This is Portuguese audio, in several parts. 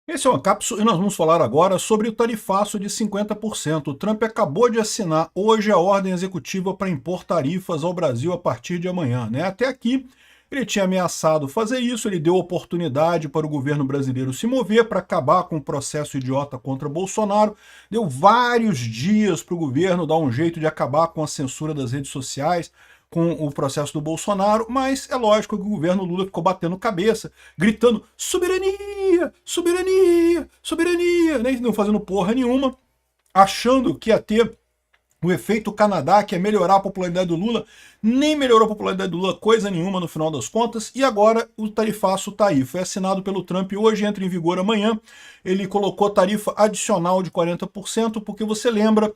Esse é uma cápsula e nós vamos falar agora sobre o tarifaço de 50%. O Trump acabou de assinar hoje a ordem executiva para impor tarifas ao Brasil a partir de amanhã, né? Até aqui, ele tinha ameaçado fazer isso, ele deu oportunidade para o governo brasileiro se mover para acabar com o processo idiota contra Bolsonaro, deu vários dias para o governo dar um jeito de acabar com a censura das redes sociais, com o processo do Bolsonaro, mas é lógico que o governo Lula ficou batendo cabeça, gritando soberania, soberania, soberania, né? Não fazendo porra nenhuma, achando que ia ter o efeito Canadá, que é melhorar a popularidade do Lula, nem melhorou a popularidade do Lula coisa nenhuma no final das contas, e agora o tarifaço está aí. Foi assinado pelo Trump hoje, entra em vigor amanhã. Ele colocou tarifa adicional de 40%, porque você lembra,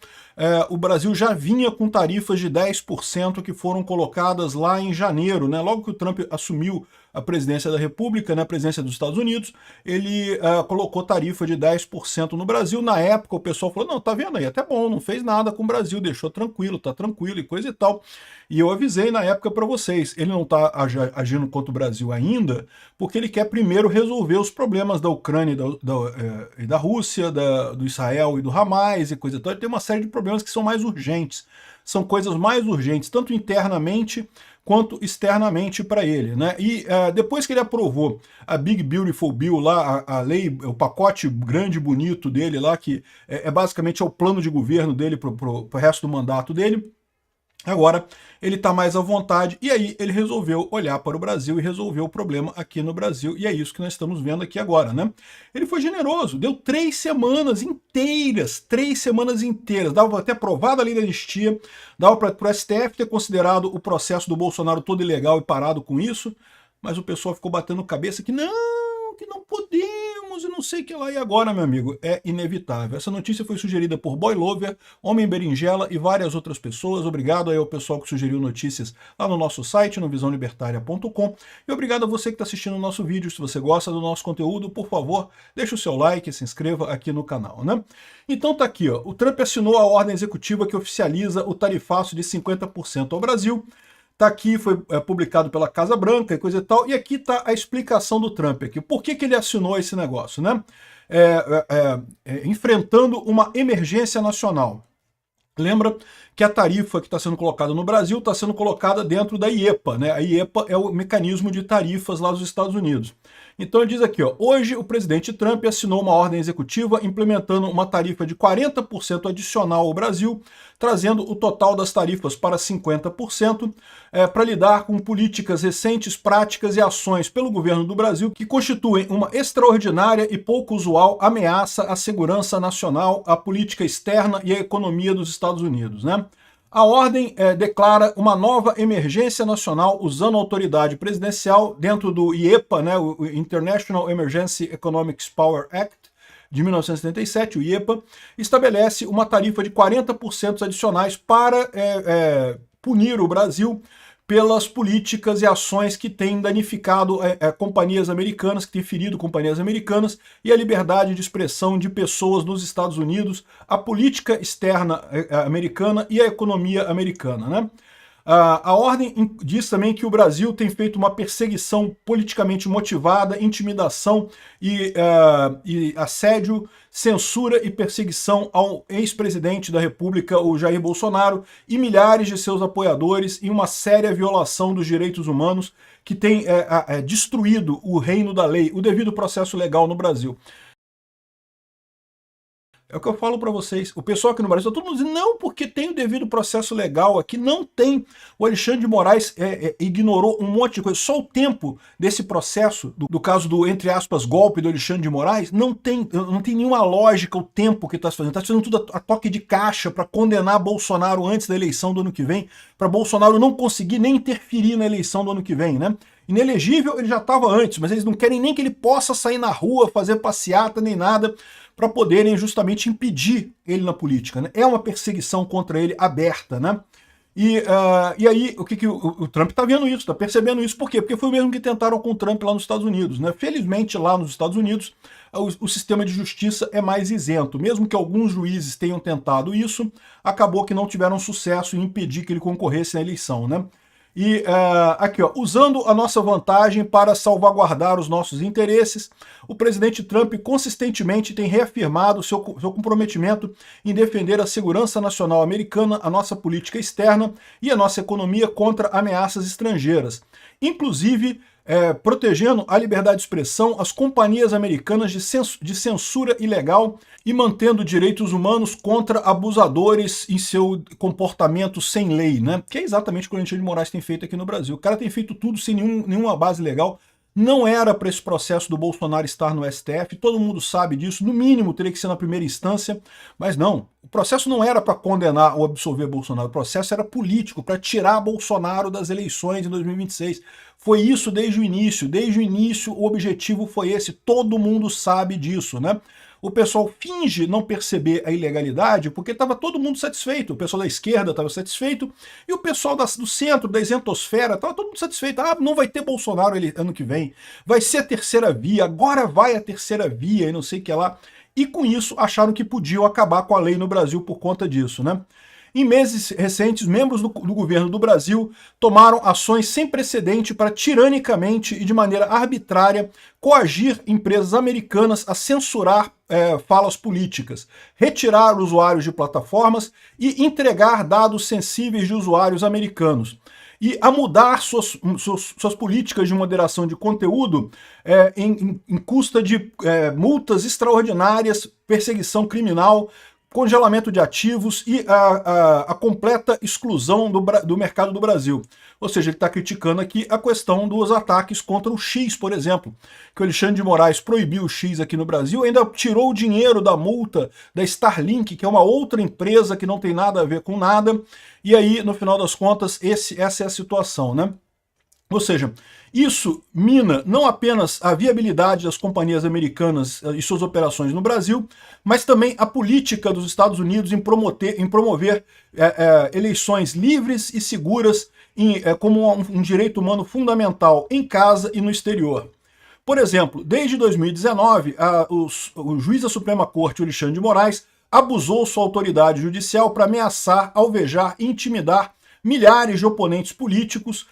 o Brasil já vinha com tarifas de 10% que foram colocadas lá em janeiro, né? Logo que o Trump assumiu a presidência da República, na presidência dos Estados Unidos, ele colocou tarifa de 10% no Brasil. Na época o pessoal falou, não, tá vendo aí, até bom, não fez nada com o Brasil, deixou tranquilo, tá tranquilo e coisa e tal. E eu avisei na época para vocês, ele não tá agindo contra o Brasil ainda, porque ele quer primeiro resolver os problemas da Ucrânia e da Rússia, do Israel e do Hamas e coisa e tal. Ele tem uma série de problemas que são mais urgentes, são coisas mais urgentes, tanto internamente quanto externamente para ele, né? E depois que ele aprovou a Big Beautiful Bill lá, a lei, o pacote grande e bonito dele lá, que basicamente é o plano de governo dele para o resto do mandato dele, agora ele está mais à vontade e aí ele resolveu olhar para o Brasil e resolver o problema aqui no Brasil, e é isso que nós estamos vendo aqui agora, né? Ele foi generoso, deu 3 semanas inteiras, dava até aprovada a lei da anistia, dava para o STF ter considerado o processo do Bolsonaro todo ilegal e parado com isso, mas o pessoal ficou batendo cabeça que não podemos e não sei o que lá. E agora, meu amigo, é inevitável. Essa notícia foi sugerida por Boy Lover, Homem Berinjela e várias outras pessoas. Obrigado aí ao pessoal que sugeriu notícias lá no nosso site, no visãolibertaria.com. E obrigado a você que está assistindo o nosso vídeo. Se você gosta do nosso conteúdo, por favor, deixe o seu like e se inscreva aqui no canal, né? Então tá aqui, ó. O Trump assinou a ordem executiva que oficializa o tarifaço de 50% ao Brasil. Tá aqui, foi publicado pela Casa Branca e coisa e tal, e aqui está a explicação do Trump aqui. Por que ele assinou esse negócio, né? Enfrentando uma emergência nacional. Lembra que a tarifa que está sendo colocada no Brasil está sendo colocada dentro da IEPA, né? A IEPA é o mecanismo de tarifas lá dos Estados Unidos. Então ele diz aqui, ó, hoje o presidente Trump assinou uma ordem executiva implementando uma tarifa de 40% adicional ao Brasil, trazendo o total das tarifas para 50%, para lidar com políticas recentes, práticas e ações pelo governo do Brasil que constituem uma extraordinária e pouco usual ameaça à segurança nacional, à política externa e à economia dos Estados Unidos, né? A ordem declara uma nova emergência nacional usando a autoridade presidencial dentro do IEPA, né, o International Emergency Economic Powers Act, de 1977, o IEPA, estabelece uma tarifa de 40% adicionais para punir o Brasil pelas políticas e ações que têm danificado companhias americanas, que têm ferido companhias americanas, e a liberdade de expressão de pessoas nos Estados Unidos, a política externa americana e a economia americana, né? A ordem diz também que o Brasil tem feito uma perseguição politicamente motivada, intimidação e assédio, censura e perseguição ao ex-presidente da República, o Jair Bolsonaro, e milhares de seus apoiadores, em uma séria violação dos direitos humanos que tem destruído o reino da lei, o devido processo legal no Brasil. É o que eu falo para vocês. O pessoal aqui no Brasil, todo mundo diz, não, porque tem o devido processo legal aqui. Não tem. O Alexandre de Moraes ignorou um monte de coisa. Só o tempo desse processo, do caso do, entre aspas, golpe do Alexandre de Moraes, não tem nenhuma lógica o tempo que está se fazendo. Está se fazendo tudo a toque de caixa para condenar Bolsonaro antes da eleição do ano que vem, para Bolsonaro não conseguir nem interferir na eleição do ano que vem, né? Inelegível ele já estava antes, mas eles não querem nem que ele possa sair na rua, fazer passeata, nem nada, para poderem justamente impedir ele na política, né? É uma perseguição contra ele aberta, né? E aí, o que o Trump está vendo isso, está percebendo isso. Por quê? Porque foi o mesmo que tentaram com o Trump lá nos Estados Unidos, né? Felizmente, lá nos Estados Unidos, o sistema de justiça é mais isento. Mesmo que alguns juízes tenham tentado isso, acabou que não tiveram sucesso em impedir que ele concorresse na eleição, né? E aqui, ó, usando a nossa vantagem para salvaguardar os nossos interesses, o presidente Trump consistentemente tem reafirmado seu comprometimento em defender a segurança nacional americana, a nossa política externa e a nossa economia contra ameaças estrangeiras, inclusive protegendo a liberdade de expressão, as companhias americanas de censura ilegal e mantendo direitos humanos contra abusadores em seu comportamento sem lei, né? Que é exatamente o que o Alexandre de Moraes tem feito aqui no Brasil. O cara tem feito tudo sem nenhuma base legal. Não era para esse processo do Bolsonaro estar no STF, todo mundo sabe disso, no mínimo teria que ser na primeira instância, mas não. O processo não era para condenar ou absolver Bolsonaro, o processo era político, para tirar Bolsonaro das eleições em 2026. Foi isso desde o início o objetivo foi esse, todo mundo sabe disso, né? O pessoal finge não perceber a ilegalidade porque estava todo mundo satisfeito. O pessoal da esquerda estava satisfeito e o pessoal do centro, da isentosfera, estava todo mundo satisfeito. Ah, não vai ter Bolsonaro ano que vem. Vai ser a terceira via, agora vai a terceira via e não sei o que lá. E com isso acharam que podiam acabar com a lei no Brasil por conta disso, né? Em meses recentes, membros do governo do Brasil tomaram ações sem precedente para tiranicamente e de maneira arbitrária coagir empresas americanas a censurar falas políticas, retirar usuários de plataformas e entregar dados sensíveis de usuários americanos. E a mudar suas políticas de moderação de conteúdo em custa de multas extraordinárias, perseguição criminal, congelamento de ativos e a completa exclusão do mercado do Brasil. Ou seja, ele está criticando aqui a questão dos ataques contra o X, por exemplo, que o Alexandre de Moraes proibiu o X aqui no Brasil, ainda tirou o dinheiro da multa da Starlink, que é uma outra empresa que não tem nada a ver com nada, e aí, no final das contas, essa é a situação, né? Ou seja, isso mina não apenas a viabilidade das companhias americanas e suas operações no Brasil, mas também a política dos Estados Unidos em promover eleições livres e seguras como um direito humano fundamental em casa e no exterior. Por exemplo, desde 2019, o juiz da Suprema Corte, Alexandre de Moraes, abusou sua autoridade judicial para ameaçar, alvejar e intimidar milhares de oponentes políticos,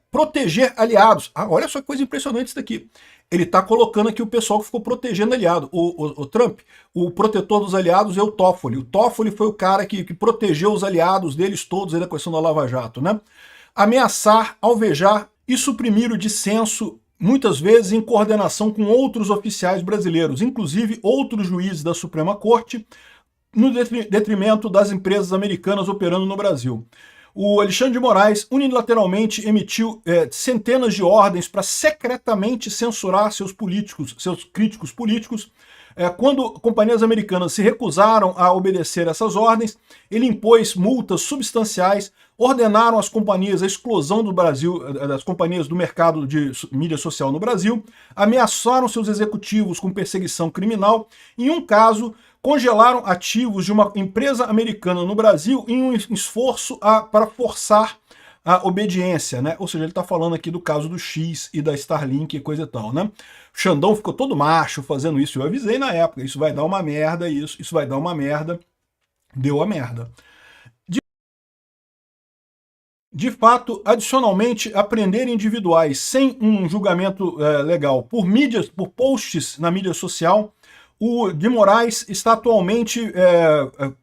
proteger aliados. Ah, olha só que coisa impressionante isso daqui. Ele está colocando aqui o pessoal que ficou protegendo aliado. O Trump, o protetor dos aliados é o Toffoli. O Toffoli foi o cara que protegeu os aliados deles todos aí da questão da Lava Jato, né? Ameaçar, alvejar e suprimir o dissenso, muitas vezes em coordenação com outros oficiais brasileiros, inclusive outros juízes da Suprema Corte, no detrimento das empresas americanas operando no Brasil. O Alexandre de Moraes unilateralmente emitiu centenas de ordens para secretamente censurar seus críticos políticos. Quando companhias americanas se recusaram a obedecer essas ordens, ele impôs multas substanciais, ordenaram às companhias a exclusão do Brasil, das companhias do mercado de mídia social no Brasil, ameaçaram seus executivos com perseguição criminal, em um caso, congelaram ativos de uma empresa americana no Brasil em um esforço para forçar a obediência, né? Ou seja, ele está falando aqui do caso do X e da Starlink e coisa e tal, né? O Xandão ficou todo macho fazendo isso, eu avisei na época, isso vai dar uma merda, isso vai dar uma merda, deu a merda. De fato, adicionalmente, aprender individuais sem um julgamento legal por posts na mídia social, o de Moraes está atualmente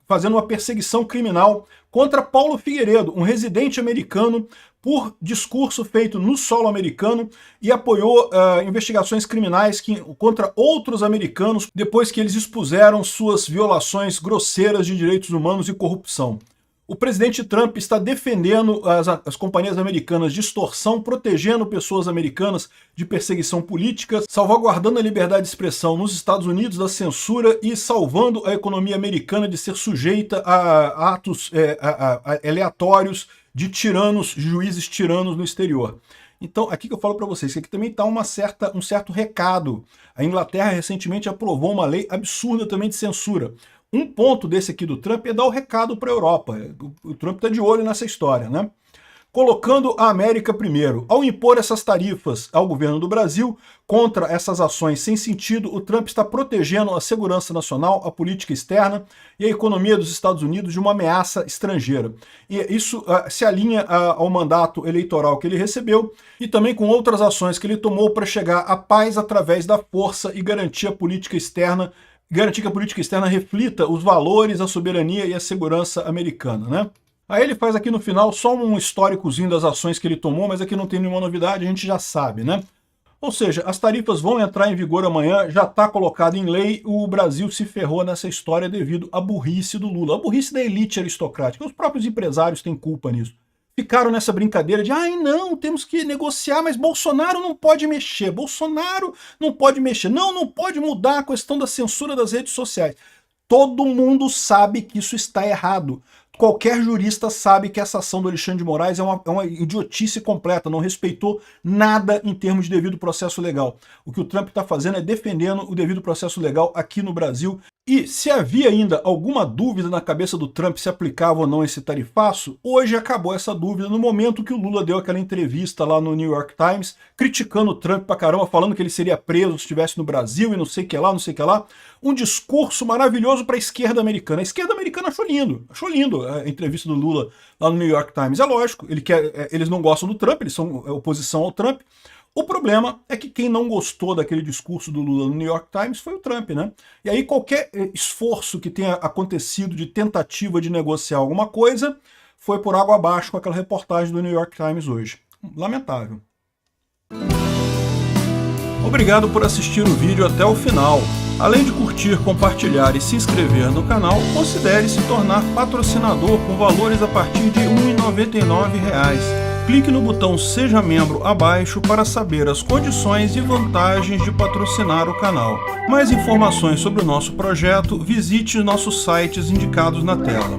fazendo uma perseguição criminal contra Paulo Figueiredo, um residente americano, por discurso feito no solo americano e apoiou investigações criminais contra outros americanos depois que eles expuseram suas violações grosseiras de direitos humanos e corrupção. O presidente Trump está defendendo as companhias americanas de extorsão, protegendo pessoas americanas de perseguição política, salvaguardando a liberdade de expressão nos Estados Unidos da censura e salvando a economia americana de ser sujeita a atos aleatórios de tiranos, juízes tiranos no exterior. Então, aqui que eu falo para vocês, que aqui também está um certo recado. A Inglaterra recentemente aprovou uma lei absurda também de censura. Um ponto desse aqui do Trump é dar o recado para a Europa. O Trump está de olho nessa história, né? colocando a América primeiro. Ao impor essas tarifas ao governo do Brasil contra essas ações sem sentido, o Trump está protegendo a segurança nacional, a política externa e a economia dos Estados Unidos de uma ameaça estrangeira. E isso se alinha ao mandato eleitoral que ele recebeu e também com outras ações que ele tomou para chegar à paz através da força e garantir que a política externa reflita os valores, a soberania e a segurança americana, né? Aí ele faz aqui no final só um históricozinho das ações que ele tomou, mas aqui não tem nenhuma novidade, a gente já sabe, né? Ou seja, as tarifas vão entrar em vigor amanhã, já está colocado em lei, o Brasil se ferrou nessa história devido à burrice do Lula, a burrice da elite aristocrática. Os próprios empresários têm culpa nisso. Ficaram nessa brincadeira de, ai não, temos que negociar, mas Bolsonaro não pode mexer, Bolsonaro não pode mexer, não pode mudar a questão da censura das redes sociais. Todo mundo sabe que isso está errado. Qualquer jurista sabe que essa ação do Alexandre de Moraes é uma idiotice completa, não respeitou nada em termos de devido processo legal. O que o Trump está fazendo é defendendo o devido processo legal aqui no Brasil. E se havia ainda alguma dúvida na cabeça do Trump se aplicava ou não esse tarifaço, hoje acabou essa dúvida no momento que o Lula deu aquela entrevista lá no New York Times, criticando o Trump pra caramba, falando que ele seria preso se estivesse no Brasil e não sei o que lá, não sei o que lá. Um discurso maravilhoso para a esquerda americana. A esquerda americana achou lindo a entrevista do Lula lá no New York Times. É lógico, eles não gostam do Trump, eles são oposição ao Trump. O problema é que quem não gostou daquele discurso do Lula no New York Times foi o Trump, né? E aí qualquer esforço que tenha acontecido de tentativa de negociar alguma coisa foi por água abaixo com aquela reportagem do New York Times hoje. Lamentável. Obrigado por assistir o vídeo até o final. Além de curtir, compartilhar e se inscrever no canal, considere se tornar patrocinador com valores a partir de R$ 1,99. Clique no botão Seja Membro abaixo para saber as condições e vantagens de patrocinar o canal. Mais informações sobre o nosso projeto, visite nossos sites indicados na tela.